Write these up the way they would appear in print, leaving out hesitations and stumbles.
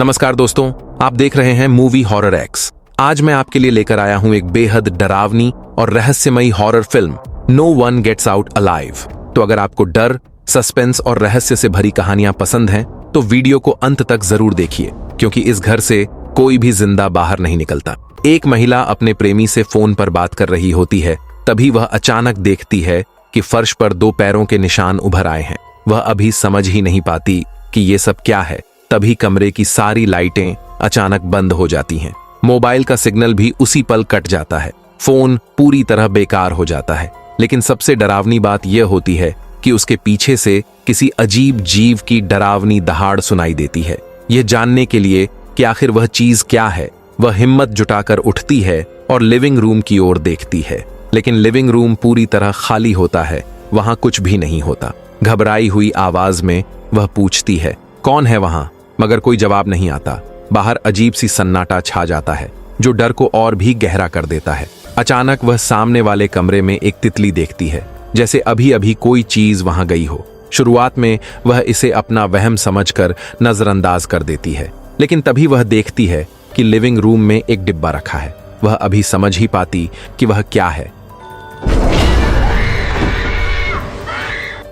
नमस्कार दोस्तों, आप देख रहे हैं मूवी हॉरर एक्स। आज मैं आपके लिए लेकर आया हूं एक बेहद डरावनी और रहस्यमयी horror film no one gets out alive. तो अगर आपको डर, सस्पेंस और रहस्य से भरी कहानियां पसंद हैं तो वीडियो को अंत तक जरूर देखिए, क्योंकि इस घर से कोई भी जिंदा बाहर नहीं निकलता। एक महिला अपने प्रेमी से फोन पर बात कर रही होती है, तभी वह अचानक देखती है कि फर्श पर 2 पैरों के निशान उभर आए हैं। वह अभी समझ ही नहीं पाती कि ये सब क्या है। तभी कमरे की सारी लाइटें अचानक बंद हो जाती हैं। मोबाइल का सिग्नल भी उसी पल कट जाता है। फोन पूरी तरह बेकार हो जाता है। लेकिन सबसे डरावनी बात यह होती है कि उसके पीछे से किसी अजीब जीव की डरावनी दहाड़ सुनाई देती है। यह जानने के लिए कि आखिर वह चीज क्या है, वह हिम्मत जुटाकर उठती है और लिविंग रूम की ओर देखती है। लेकिन लिविंग रूम पूरी तरह खाली होता है, वहां कुछ भी नहीं होता। घबराई हुई आवाज में वह पूछती है, कौन है वहां? मगर कोई जवाब नहीं आता। बाहर अजीब सी सन्नाटा छा जाता है, जो डर को और भी गहरा कर देता है। अचानक वह सामने वाले कमरे में एक तितली देखती है, जैसे अभी अभी कोई चीज वहां गई हो। शुरुआत में वह इसे अपना वहम समझकर नजरअंदाज कर देती है, लेकिन तभी वह देखती है कि लिविंग रूम में एक डिब्बा रखा है। वह अभी समझ ही पाती कि वह क्या है।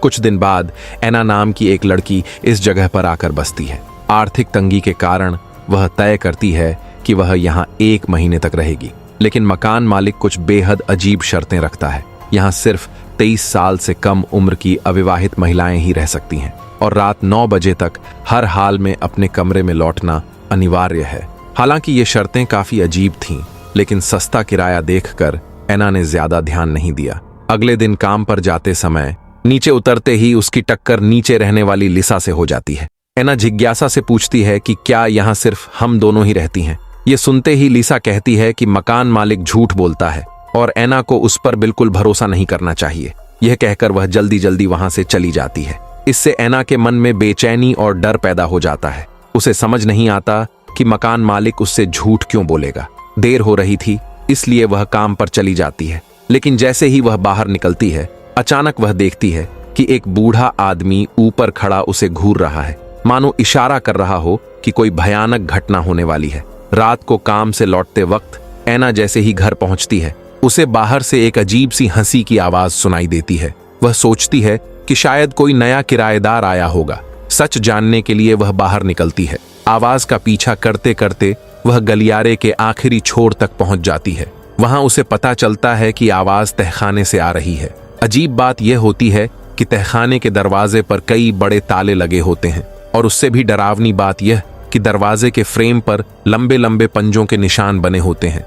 कुछ दिन बाद एना नाम की एक लड़की इस जगह पर आकर बसती है। आर्थिक तंगी के कारण वह तय करती है कि वह यहाँ 1 महीने तक रहेगी। लेकिन मकान मालिक कुछ बेहद अजीब शर्तें रखता है। यहाँ सिर्फ 23 साल से कम उम्र की अविवाहित महिलाएं ही रह सकती हैं और रात 9 बजे तक हर हाल में अपने कमरे में लौटना अनिवार्य है। हालांकि ये शर्तें काफी अजीब थीं, लेकिन सस्ता किराया देखकर एना ने ज्यादा ध्यान नहीं दिया। अगले दिन काम पर जाते समय नीचे उतरते ही उसकी टक्कर नीचे रहने वाली लिसा से हो जाती है। एना जिज्ञासा से पूछती है कि क्या यहाँ सिर्फ हम दोनों ही रहती हैं। ये सुनते ही लिसा कहती है कि मकान मालिक झूठ बोलता है और एना को उस पर बिल्कुल भरोसा नहीं करना चाहिए। यह कहकर वह जल्दी जल्दी वहां से चली जाती है। इससे एना के मन में बेचैनी और डर पैदा हो जाता है। उसे समझ नहीं आता कि मकान मालिक उससे झूठ क्यों बोलेगा। देर हो रही थी, इसलिए वह काम पर चली जाती है। लेकिन जैसे ही वह बाहर निकलती है, अचानक वह देखती है कि एक बूढ़ा आदमी ऊपर खड़ा उसे घूर रहा है, मानो इशारा कर रहा हो कि कोई भयानक घटना होने वाली है। रात को काम से लौटते वक्त एना जैसे ही घर पहुंचती है, उसे बाहर से एक अजीब सी हंसी की आवाज सुनाई देती है। वह सोचती है कि शायद कोई नया किराएदार आया होगा। सच जानने के लिए वह बाहर निकलती है। आवाज का पीछा करते करते वह गलियारे के आखिरी छोर तक पहुंच जाती है। वहां उसे पता चलता है कि आवाज तहखाने से आ रही है। अजीब बात यह होती है कि तहखाने के दरवाजे पर कई बड़े ताले लगे होते हैं, और उससे भी डरावनी बात यह कि दरवाजे के फ्रेम पर लंबे लंबे पंजों के निशान बने होते हैं।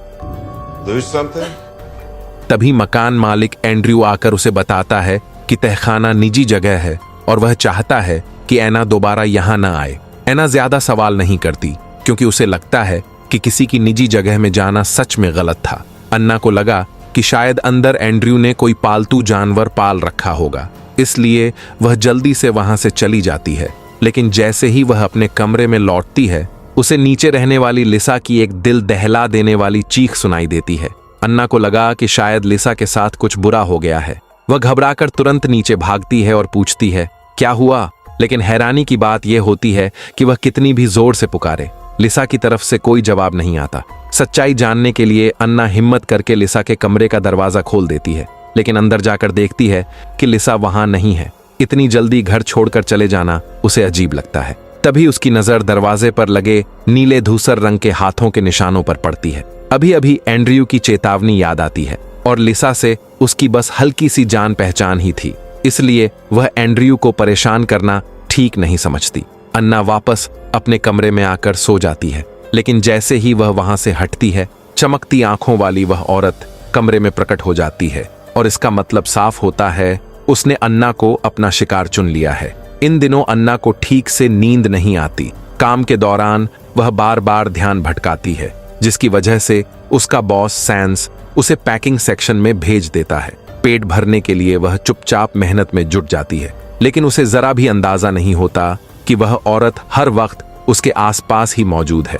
तभी मकान मालिक एंड्रयू आकर उसे बताता है कि तहखाना निजी जगह है और वह चाहता है कि एना दोबारा यहाँ न आए। एना ज्यादा सवाल नहीं करती, क्योंकि उसे लगता है कि किसी की निजी जगह में जाना सच में गलत था। अन्ना को लगा कि शायद अंदर एंड्रयू ने कोई पालतू जानवर पाल रखा होगा, इसलिए वह जल्दी से वहां से चली जाती है। लेकिन जैसे ही वह अपने कमरे में लौटती है, उसे नीचे रहने वाली लिसा की एक दिल दहला देने वाली चीख सुनाई देती है। अन्ना को लगा कि शायद लिसा के साथ कुछ बुरा हो गया है। वह घबराकर तुरंत नीचे भागती है और पूछती है, क्या हुआ? लेकिन हैरानी की बात यह होती है कि वह कितनी भी जोर से पुकारे, लिसा की तरफ से कोई जवाब नहीं आता। सच्चाई जानने के लिए अन्ना हिम्मत करके लिसा के कमरे का दरवाजा खोल देती है, लेकिन अंदर जाकर देखती है कि लिसा वहां नहीं है। इतनी जल्दी घर छोड़कर चले जाना उसे अजीब लगता है। तभी उसकी नजर दरवाजे पर लगे नीले धूसर रंग के हाथों के निशानों पर पड़ती है। अभी अभी एंड्रयू की चेतावनी याद आती है और लिसा से उसकी बस हल्की सी जान पहचान ही थी, इसलिए वह एंड्रयू को परेशान करना ठीक नहीं समझती। अन्ना वापस अपने कमरे में आकर सो जाती है, लेकिन जैसे ही वह वहां से हटती है, चमकती आंखों वाली वह औरत कमरे में प्रकट हो जाती है। और इसका मतलब साफ होता है, उसने अन्ना को अपना शिकार चुन लिया है। इन दिनों अन्ना को ठीक से नींद नहीं आती। काम के दौरान वह बार बार ध्यान भटकाती है, जिसकी वजह से उसका बॉस सैंस उसे पैकिंग सेक्शन में भेज देता है। पेट भरने के लिए वह चुपचाप मेहनत में जुट जाती है, लेकिन उसे जरा भी अंदाजा नहीं होता कि वह औरत हर वक्त उसके आसपास ही मौजूद है।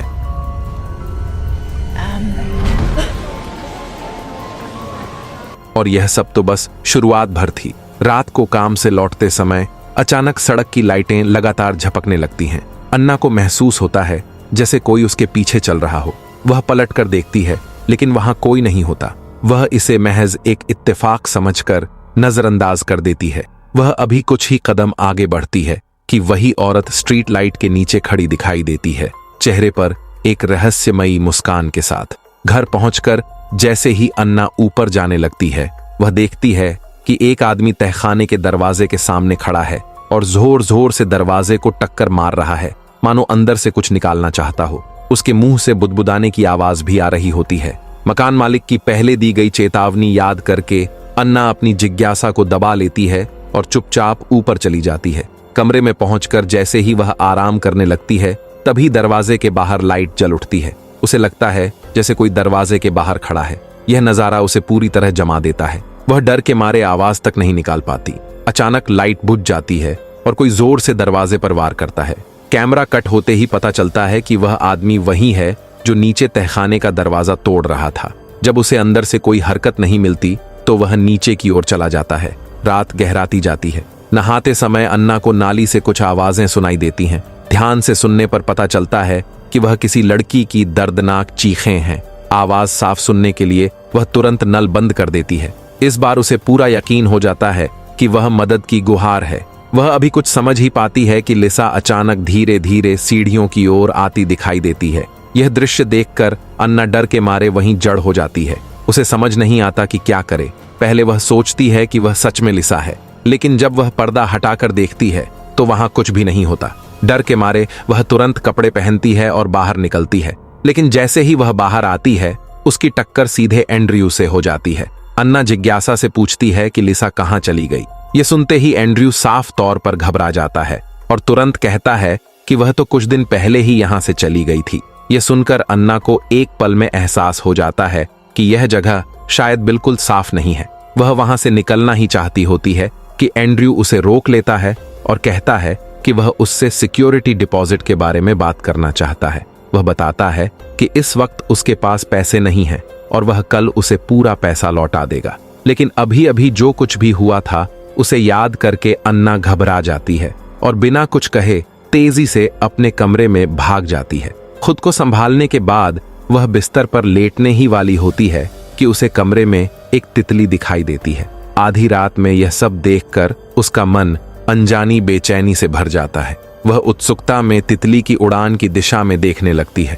और यह सब तो बस शुरुआत भर थी। रात को काम से लौटते समय अचानक सड़क की लाइटें लगातार झपकने लगती हैं। अन्ना को महसूस होता है जैसे कोई उसके पीछे चल रहा हो। वह पलट कर देखती है, लेकिन वहां कोई नहीं होता। वह इसे महज एक इत्तेफाक समझकर नजरअंदाज कर देती है। वह अभी कुछ ही कदम आगे बढ़ती है कि वही औरत स्ट्रीट लाइट के नीचे खड़ी दिखाई देती है, चेहरे पर एक रहस्यमयी मुस्कान के साथ। घर पहुंचकर जैसे ही अन्ना ऊपर जाने लगती है, वह देखती है कि एक आदमी तहखाने के दरवाजे के सामने खड़ा है और जोर जोर से दरवाजे को टक्कर मार रहा है, मानो अंदर से कुछ निकालना चाहता हो। उसके मुंह से बुदबुदाने की आवाज भी आ रही होती है। मकान मालिक की पहले दी गई चेतावनी याद करके अन्ना अपनी जिज्ञासा को दबा लेती है और चुपचाप ऊपर चली जाती है। कमरे में पहुंचकर जैसे ही वह आराम करने लगती है, तभी दरवाजे के बाहर लाइट जल उठती है। उसे लगता है जैसे कोई दरवाजे के बाहर खड़ा है। यह नजारा उसे पूरी तरह जमा देता है। वह डर के मारे आवाज तक नहीं निकाल पाती। अचानक लाइट बुझ जाती है और कोई जोर से दरवाजे पर वार करता है। कैमरा कट होते ही पता चलता है कि वह आदमी वही है जो नीचे तहखाने का दरवाजा तोड़ रहा था। जब उसे अंदर से कोई हरकत नहीं मिलती तो वह नीचे की ओर चला जाता है। रात गहराती जाती है। नहाते समय अन्ना को नाली से कुछ आवाजें सुनाई देती हैं। ध्यान से सुनने पर पता चलता है कि वह किसी लड़की की दर्दनाक चीखें हैं। आवाज साफ सुनने के लिए वह तुरंत नल बंद कर देती है। इस बार उसे पूरा यकीन हो जाता है कि वह मदद की गुहार है। वह अभी कुछ समझ ही पाती है कि लिसा अचानक धीरे धीरे सीढ़ियों की ओर आती दिखाई देती है। यह दृश्य देखकर अन्ना डर के मारे वहीं जड़ हो जाती है। उसे समझ नहीं आता कि क्या करे। पहले वह सोचती है कि वह सच में लिसा है, लेकिन जब वह पर्दा हटाकर देखती है तो वहां कुछ भी नहीं होता। डर के मारे वह तुरंत कपड़े पहनती है और बाहर निकलती है, लेकिन जैसे ही वह बाहर आती है उसकी टक्कर सीधे एंड्रयू से हो जाती है। अन्ना जिज्ञासा से पूछती है कि लिसा कहाँ चली गई। ये सुनते ही एंड्रयू साफ तौर पर घबरा जाता है और तुरंत कहता है कि वह तो कुछ दिन पहले ही यहाँ से चली गई थी। यह सुनकर अन्ना को एक पल में एहसास हो जाता है कि यह जगह शायद बिल्कुल साफ नहीं है। वह वहां से निकलना ही चाहती होती है कि एंड्रयू उसे रोक लेता है और कहता है कि वह उससे सिक्योरिटी डिपॉजिट के बारे में बात करना चाहता है। वह बताता है कि इस वक्त उसके पास पैसे नहीं हैं और वह कल उसे पूरा पैसा लौटा देगा। लेकिन अभी अभी जो कुछ भी हुआ था उसे याद करके अन्ना घबरा जाती है और बिना कुछ कहे तेजी से अपने कमरे में भाग जाती है। खुद को संभालने के बाद वह बिस्तर पर लेटने ही वाली होती है कि उसे कमरे में एक तितली दिखाई देती है। आधी रात में यह सब देखकर उसका मन अनजानी बेचैनी से भर जाता है। वह उत्सुकता में तितली की उड़ान की दिशा में देखने लगती है।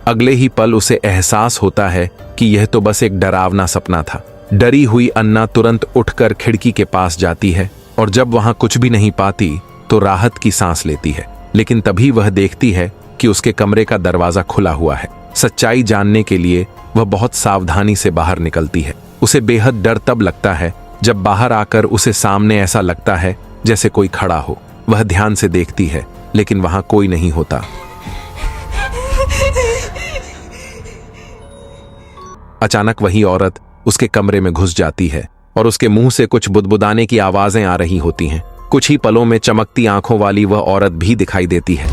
अगले ही पल उसे एहसास होता है कि यह तो बस एक डरावना सपना था। डरी हुई अन्ना तुरंत उठकर खिड़की के पास जाती है और जब वहां कुछ भी नहीं पाती तो राहत की सांस लेती है। लेकिन तभी वह देखती है कि उसके कमरे का दरवाजा खुला हुआ है। सच्चाई जानने के लिए वह बहुत सावधानी से बाहर निकलती है। उसे बेहद डर तब लगता है जब बाहर आकर उसे सामने ऐसा लगता है जैसे कोई खड़ा हो। वह ध्यान से देखती है, लेकिन वहां कोई नहीं होता। अचानक वही औरत उसके कमरे में घुस जाती है और उसके मुंह से कुछ बुदबुदाने की आवाजें आ रही होती हैं। कुछ ही पलों में चमकती आंखों वाली वह औरत भी दिखाई देती है।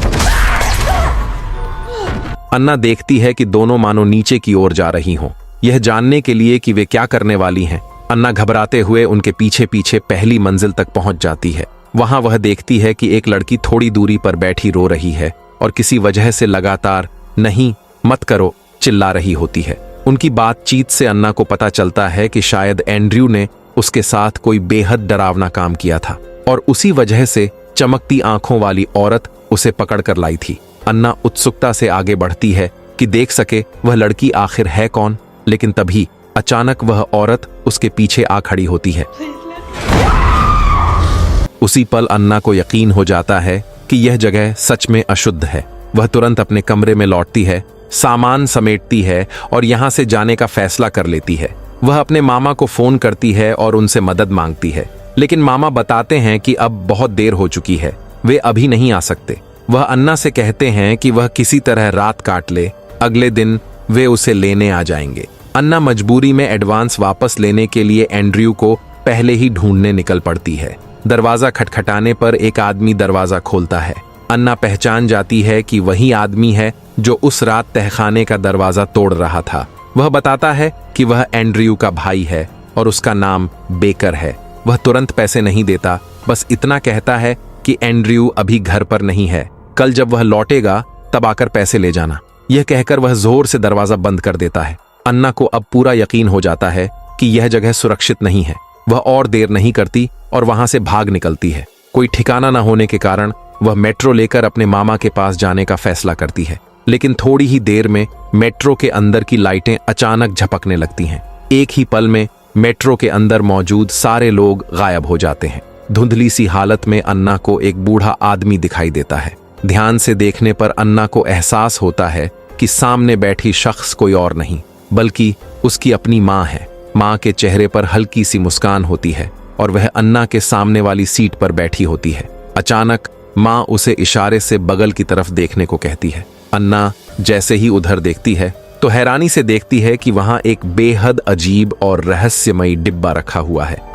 अन्ना देखती है कि दोनों मानो नीचे की ओर जा रही हों, यह जानने के लिए कि वे क्या करने वाली हैं। अन्ना घबराते हुए उनके पीछे पीछे पहली मंजिल तक पहुंच जाती है। वहां वह देखती है कि एक लड़की थोड़ी दूरी पर बैठी रो रही है और किसी वजह से लगातार नहीं, मत करो चिल्ला रही होती है। उनकी बातचीत से अन्ना को पता चलता है कि शायद एंड्रयू ने उसके साथ कोई बेहद डरावना काम किया था और उसी वजह से चमकती आंखों वाली औरत उसे पकड़ कर लाई थी। अन्ना उत्सुकता से आगे बढ़ती है कि देख सके वह लड़की आखिर है कौन, लेकिन तभी अचानक वह औरत उसके पीछे आ खड़ी होती है। उसी पल अन्ना को यकीन हो जाता है कि यह जगह सच में अशुद्ध है। वह तुरंत अपने कमरे में लौटती है, सामान समेटती है और यहां से जाने का फैसला कर लेती है। वह अपने मामा को फोन करती है और उनसे मदद मांगती है, लेकिन मामा बताते हैं कि अब बहुत देर हो चुकी है, वे अभी नहीं आ सकते। वह अन्ना से कहते हैं कि वह किसी तरह रात काट ले, अगले दिन वे उसे लेने आ जाएंगे। अन्ना मजबूरी में एडवांस वापस लेने के लिए एंड्रयू को पहले ही ढूंढने निकल पड़ती है। दरवाजा खटखटाने पर एक आदमी दरवाजा खोलता है। अन्ना पहचान जाती है कि वही आदमी है जो उस रात तहखाने का दरवाजा तोड़ रहा था। वह बताता है कि वह एंड्रयू का भाई है और उसका नाम बेकर है। वह तुरंत पैसे नहीं देता, बस इतना कहता है कि कि एंड्रयू अभी घर पर नहीं है, कल जब वह लौटेगा तब आकर पैसे ले जाना। यह कहकर वह जोर से दरवाजा बंद कर देता है। अन्ना को अब पूरा यकीन हो जाता है कि यह जगह सुरक्षित नहीं है। वह और देर नहीं करती और वहां से भाग निकलती है। कोई ठिकाना न होने के कारण वह मेट्रो लेकर अपने मामा के पास जाने का फैसला करती है। लेकिन थोड़ी ही देर में मेट्रो के अंदर की लाइटें अचानक झपकने लगती हैं। एक ही पल में मेट्रो के अंदर मौजूद सारे लोग गायब हो जाते हैं। धुंधली सी हालत में अन्ना को एक बूढ़ा आदमी दिखाई देता है। ध्यान से देखने पर अन्ना को एहसास होता है कि सामने बैठी शख्स कोई और नहीं बल्कि उसकी अपनी माँ है। माँ के चेहरे पर हल्की सी मुस्कान होती है और वह अन्ना के सामने वाली सीट पर बैठी होती है। अचानक माँ उसे इशारे से बगल की तरफ देखने को कहती है। अन्ना जैसे ही उधर देखती है तो हैरानी से देखती है कि वहां एक बेहद अजीब और रहस्यमयी डिब्बा रखा हुआ है।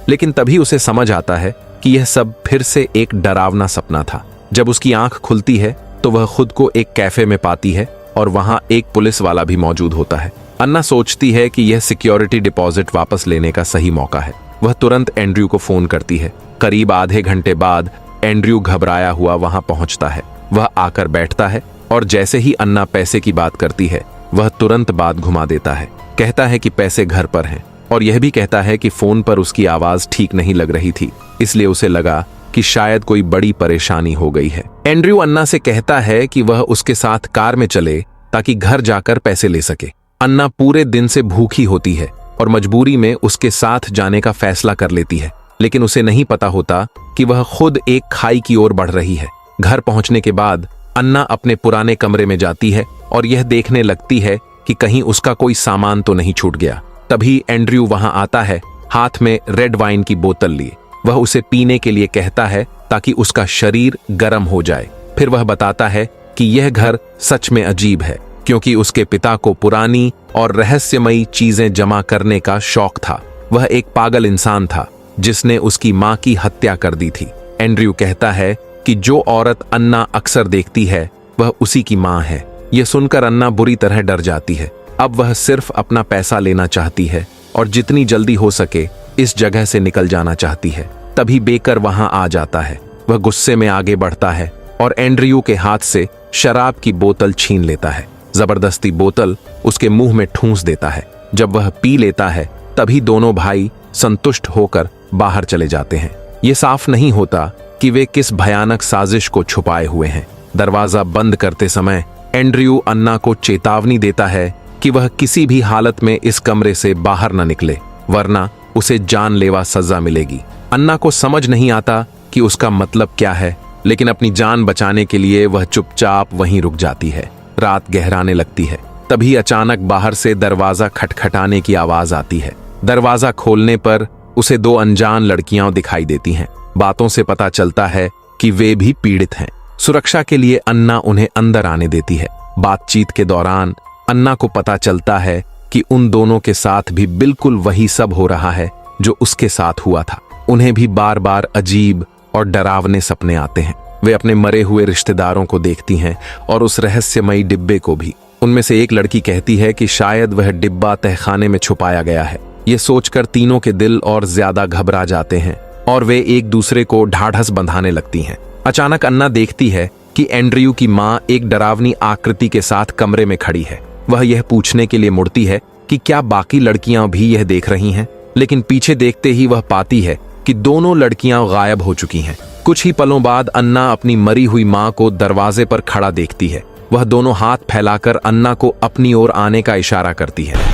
लेकिन तभी उसे समझ आता है कि यह सब फिर से एक डरावना सपना था। जब उसकी आंख खुलती है तो वह खुद को एक कैफे में पाती है और वहां एक पुलिस वाला भी मौजूद होता है। अन्ना सोचती है कि यह सिक्योरिटी डिपॉजिट वापस लेने का सही मौका है। वह तुरंत एंड्रयू को फोन करती है। करीब आधे घंटे बाद एंड्रयू घबराया हुआ वहां पहुंचता है। वह आकर बैठता है और जैसे ही अन्ना पैसे की बात करती है वह तुरंत बात घुमा देता है। कहता है कि पैसे घर पर हैं और यह भी कहता है कि फोन पर उसकी आवाज ठीक नहीं लग रही थी, इसलिए उसे लगा कि शायद कोई बड़ी परेशानी हो गई है। एंड्रयू अन्ना से कहता है कि वह उसके साथ कार में चले ताकि घर जाकर पैसे ले सके। अन्ना पूरे दिन से भूखी होती है और मजबूरी में उसके साथ जाने का फैसला कर लेती है, लेकिन उसे नहीं पता होता कि वह खुद एक खाई की ओर बढ़ रही है। घर पहुंचने के बाद अन्ना अपने पुराने कमरे में जाती है और यह देखने लगती है कि कहीं उसका कोई सामान तो नहीं छूट गया। तभी एंड्रयू वहां आता है, हाथ में रेड वाइन की बोतल लिए। वह उसे पीने के लिए कहता है ताकि उसका शरीर गर्म हो जाए। फिर वह बताता है कि यह घर सच में अजीब है क्योंकि उसके पिता को पुरानी और रहस्यमयी चीजें जमा करने का शौक था। वह एक पागल इंसान था जिसने उसकी मां की हत्या कर दी थी। एंड्रयू कहता है कि जो औरत अन्ना अक्सर देखती है वह उसी की मां है। यह सुनकर अन्ना बुरी तरह डर जाती है। अब वह सिर्फ अपना पैसा लेना चाहती है और जितनी जल्दी हो सके इस जगह से निकल जाना चाहती है। तभी बेकर वहां आ जाता है। वह गुस्से में आगे बढ़ता है और एंड्रयू के हाथ से शराब की बोतल छीन लेता है। जबरदस्ती बोतल उसके मुंह में ठूंस देता है। जब वह पी लेता है तभी दोनों भाई संतुष्ट होकर बाहर चले जाते हैं। ये साफ नहीं होता कि वे किस भयानक साजिश को छुपाए हुए हैं। दरवाजा बंद करते समय एंड्रयू अन्ना को चेतावनी देता है कि वह किसी भी हालत में इस कमरे से बाहर न निकले, वरना उसे जानलेवा सजा मिलेगी। अन्ना को समझ नहीं आता कि उसका मतलब क्या है, लेकिन अपनी जान बचाने के लिए वह चुपचाप वहीं रुक जाती है। रात गहराने लगती है। तभी अचानक बाहर से दरवाजा खटखटाने की आवाज आती है। दरवाजा खोलने पर उसे दो अनजान लड़कियां दिखाई देती हैं। बातों से पता चलता है कि वे भी पीड़ित हैं। सुरक्षा के लिए अन्ना उन्हें अंदर आने देती है। बातचीत के दौरान अन्ना को पता चलता है कि उन दोनों के साथ भी बिल्कुल वही सब हो रहा है जो उसके साथ हुआ था। उन्हें भी बार बार अजीब और डरावने सपने आते हैं। वे अपने मरे हुए रिश्तेदारों को देखती हैं और उस रहस्यमयी डिब्बे को भी। उनमें से एक लड़की कहती है कि शायद वह डिब्बा तहखाने में छुपाया गया है। ये सोचकर तीनों के दिल और ज्यादा घबरा जाते हैं और वे एक दूसरे को ढाढ़स बंधाने लगती हैं। अचानक अन्ना देखती है कि एंड्रयू की माँ एक डरावनी आकृति के साथ कमरे में खड़ी है। वह यह पूछने के लिए मुड़ती है कि क्या बाकी लड़कियां भी यह देख रही हैं, लेकिन पीछे देखते ही वह पाती है कि दोनों लड़कियां गायब हो चुकी हैं। कुछ ही पलों बाद अन्ना अपनी मरी हुई मां को दरवाजे पर खड़ा देखती है। वह दोनों हाथ फैलाकर अन्ना को अपनी ओर आने का इशारा करती है।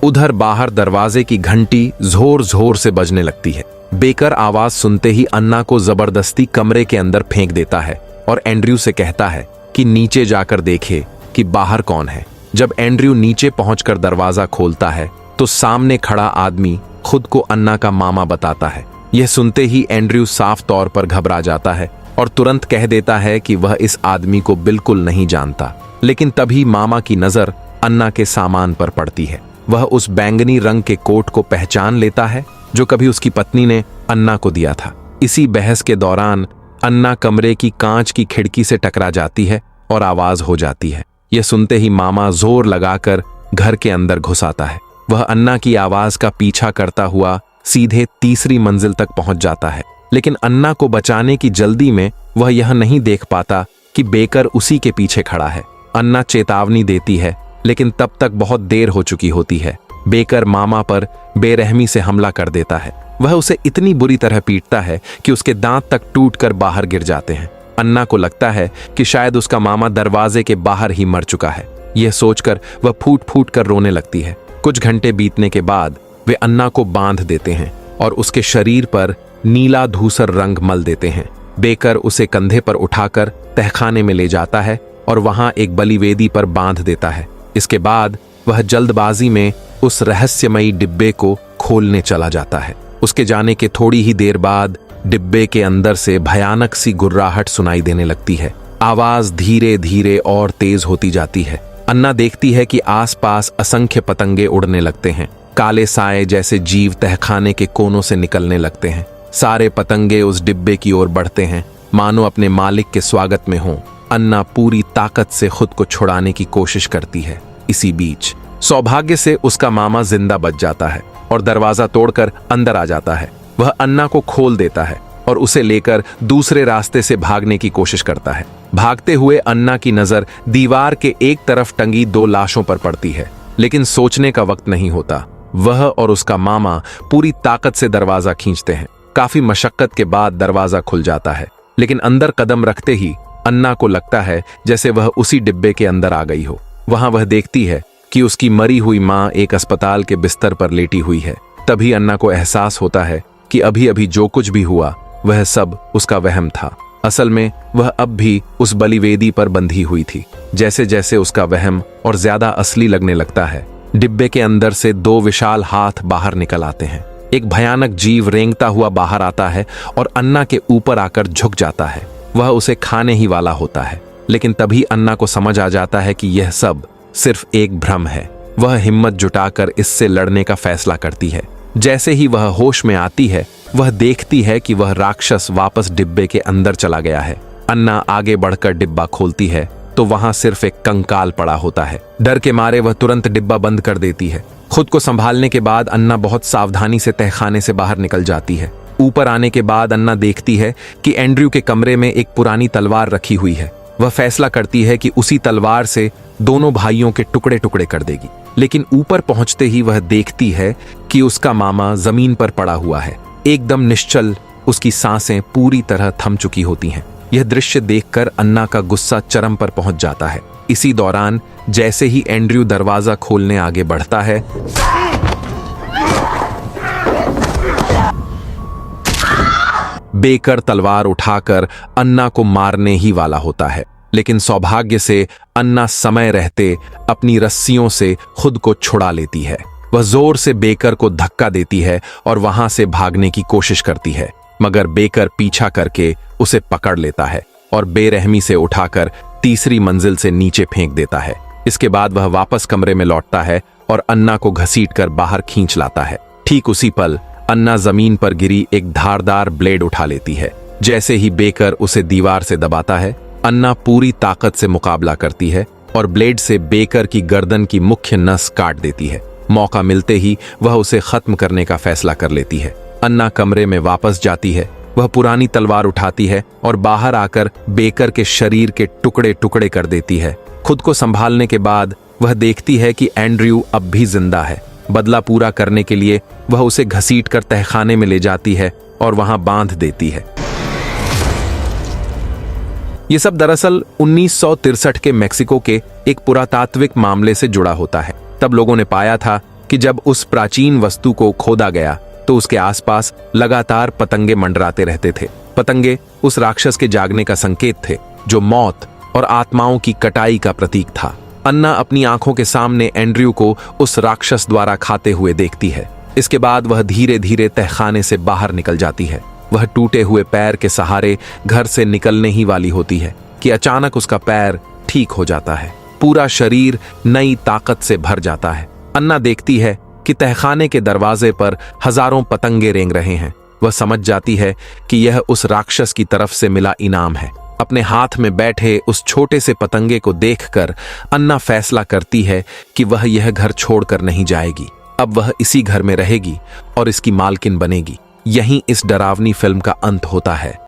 उधर बाहर दरवाजे की घंटी जोर जोर से बजने लगती है। बेकर आवाज सुनते ही अन्ना को जबरदस्ती कमरे के अंदर फेंक देता है और एंड्रयू से कहता है कि नीचे जाकर देखे कि बाहर कौन है। जब एंड्रयू नीचे पहुंचकर दरवाजा खोलता है तो सामने खड़ा आदमी खुद को अन्ना का मामा बताता है। यह सुनते ही एंड्रयू साफ तौर पर घबरा जाता है और तुरंत कह देता है कि वह इस आदमी को बिल्कुल नहीं जानता। लेकिन तभी मामा की नजर अन्ना के सामान पर पड़ती है। वह उस बैंगनी रंग के कोट को पहचान लेता है जो कभी उसकी पत्नी ने अन्ना को दिया था। इसी बहस के दौरान अन्ना कमरे की कांच की खिड़की से टकरा जाती है और आवाज हो जाती है। यह सुनते ही मामा जोर लगाकर घर के अंदर घुस आता है। वह अन्ना की आवाज का पीछा करता हुआ सीधे तीसरी मंजिल तक पहुंच जाता है, लेकिन अन्ना को बचाने की जल्दी में वह यह नहीं देख पाता कि बेकर उसी के पीछे खड़ा है। अन्ना चेतावनी देती है, लेकिन तब तक बहुत देर हो चुकी होती है। बेकर मामा पर बेरहमी से हमला कर देता है। वह उसे इतनी बुरी तरह पीटता है कि उसके दांत तक टूटकर बाहर गिर जाते हैं। अन्ना को लगता है कि शायद उसका मामा दरवाजे के बाहर ही मर चुका है। यह सोचकर वह फूट फूट कर रोने लगती है। कुछ घंटे बीतने के बाद वे अन्ना को बांध देते हैं और उसके शरीर पर नीला धूसर रंग मल देते हैं। बेकर उसे कंधे पर उठाकर तहखाने में ले जाता है और वहां एक बलिवेदी पर बांध देता है। इसके बाद वह जल्दबाजी में उस रहस्यमयी डिब्बे को खोलने चला जाता है। उसके जाने के थोड़ी ही देर बाद डिब्बे के अंदर से भयानक सी गुर्राहट सुनाई देने लगती है। आवाज धीरे धीरे और तेज होती जाती है। अन्ना देखती है कि आसपास असंख्य पतंगे उड़ने लगते हैं। काले साए जैसे जीव तहखाने के कोनों से निकलने लगते हैं। सारे पतंगे उस डिब्बे की ओर बढ़ते हैं, मानो अपने मालिक के स्वागत में हों। अन्ना पूरी ताकत से खुद को छुड़ाने की कोशिश करती है। इसी बीच सौभाग्य से उसका मामा जिंदा बच जाता है और दरवाजा तोड़कर अंदर आ जाता है। वह अन्ना को खोल देता है और उसे लेकर दूसरे रास्ते से भागने की कोशिश करता है। भागते हुए अन्ना की नजर दीवार के एक तरफ टंगी 2 लाशों पर पड़ती है, लेकिन सोचने का वक्त नहीं होता। वह और उसका मामा पूरी ताकत से दरवाजा खींचते हैं। काफी मशक्कत के बाद दरवाजा खुल जाता है, लेकिन अंदर कदम रखते ही अन्ना को लगता है जैसे वह उसी डिब्बे के अंदर आ गई हो। वहां वह देखती है कि उसकी मरी हुई मां एक अस्पताल के बिस्तर पर लेटी हुई है। तभी अन्ना को एहसास होता है कि अभी अभी जो कुछ भी हुआ वह सब उसका वहम था। असल में वह अब भी उस बलिवेदी पर बंधी हुई थी। जैसे जैसे उसका वहम और ज्यादा असली लगने लगता है, डिब्बे के अंदर से 2 विशाल हाथ बाहर निकल आते हैं। एक भयानक जीव रेंगता हुआ बाहर आता है और अन्ना के ऊपर आकर झुक जाता है। वह उसे खाने ही वाला होता है, लेकिन तभी अन्ना को समझ आ जाता है कि यह सब सिर्फ एक भ्रम है। वह हिम्मत जुटाकर इससे लड़ने का फैसला करती है। जैसे ही वह होश में आती है, वह देखती है कि वह राक्षस वापस डिब्बे के अंदर चला गया है। अन्ना आगे बढ़कर डिब्बा खोलती है तो वहां सिर्फ एक कंकाल पड़ा होता है। डर के मारे वह तुरंत डिब्बा बंद कर देती है। खुद को संभालने के बाद अन्ना बहुत सावधानी से तहखाने से बाहर निकल जाती है। ऊपर आने के बाद अन्ना देखती है कि एंड्रयू के कमरे में एक पुरानी तलवार रखी हुई है। वह फैसला करती है कि उसी तलवार से दोनों भाइयों के टुकड़े टुकड़े कर देगी। लेकिन ऊपर पहुंचते ही वह देखती है कि उसका मामा जमीन पर पड़ा हुआ है, एकदम निश्चल। उसकी सांसें पूरी तरह थम चुकी होती हैं। यह दृश्य देखकर अन्ना का गुस्सा चरम पर पहुंच जाता है। इसी दौरान जैसे ही एंड्रयू दरवाजा खोलने आगे बढ़ता है, बेकर तलवार उठाकर अन्ना को मारने ही वाला होता है। लेकिन सौभाग्य से अन्ना समय रहते अपनी रस्सियों से खुद को छुड़ा लेती है। वह जोर से बेकर को धक्का देती है और वहां से भागने की कोशिश करती है, मगर बेकर पीछा करके उसे पकड़ लेता है और बेरहमी से उठाकर तीसरी मंजिल से नीचे फेंक देता है। इसके बाद वह वापस कमरे में लौटता है और अन्ना को घसीटकर बाहर खींच लाता है। ठीक उसी पल अन्ना जमीन पर गिरी एक धारदार ब्लेड उठा लेती है। जैसे ही बेकर उसे दीवार से दबाता है, अन्ना पूरी ताकत से मुकाबला करती है और ब्लेड से बेकर की गर्दन की मुख्य नस काट देती है। मौका मिलते ही वह उसे खत्म करने का फैसला कर लेती है। अन्ना कमरे में वापस जाती है। वह पुरानी तलवार उठाती है और बाहर आकर बेकर के शरीर के टुकड़े टुकड़े कर देती है। खुद को संभालने के बाद वह देखती है कि एंड्रयू अब भी जिंदा है। बदला पूरा करने के लिए वह उसे घसीटकर तहखाने में ले जाती है और वहां बांध देती है। यह सब दरअसल 1963 के मेक्सिको के एक पुरातात्विक मामले से जुड़ा होता है। तब लोगों ने पाया था कि जब उस प्राचीन वस्तु को खोदा गया तो उसके आसपास लगातार पतंगे मंडराते रहते थे। पतंगे उस राक्षस के जागने का संकेत थे, जो मौत और आत्माओं की कटाई का प्रतीक था। अन्ना अपनी आंखों के सामने एंड्रयू को उस राक्षस द्वारा खाते हुए देखती है। इसके बाद वह धीरे धीरे तहखाने से बाहर निकल जाती है। वह टूटे हुए पैर के सहारे घर से निकलने ही वाली होती है कि अचानक उसका पैर ठीक हो जाता है। पूरा शरीर नई ताकत से भर जाता है। अन्ना देखती है कि तहखाने के दरवाजे पर हजारों पतंगे रेंग रहे हैं। वह समझ जाती है कि यह उस राक्षस की तरफ से मिला इनाम है। अपने हाथ में बैठे उस छोटे से पतंगे को देखकर अन्ना फैसला करती है कि वह यह घर छोड़कर नहीं जाएगी। अब वह इसी घर में रहेगी और इसकी मालकिन बनेगी। यहीं इस डरावनी फिल्म का अंत होता है।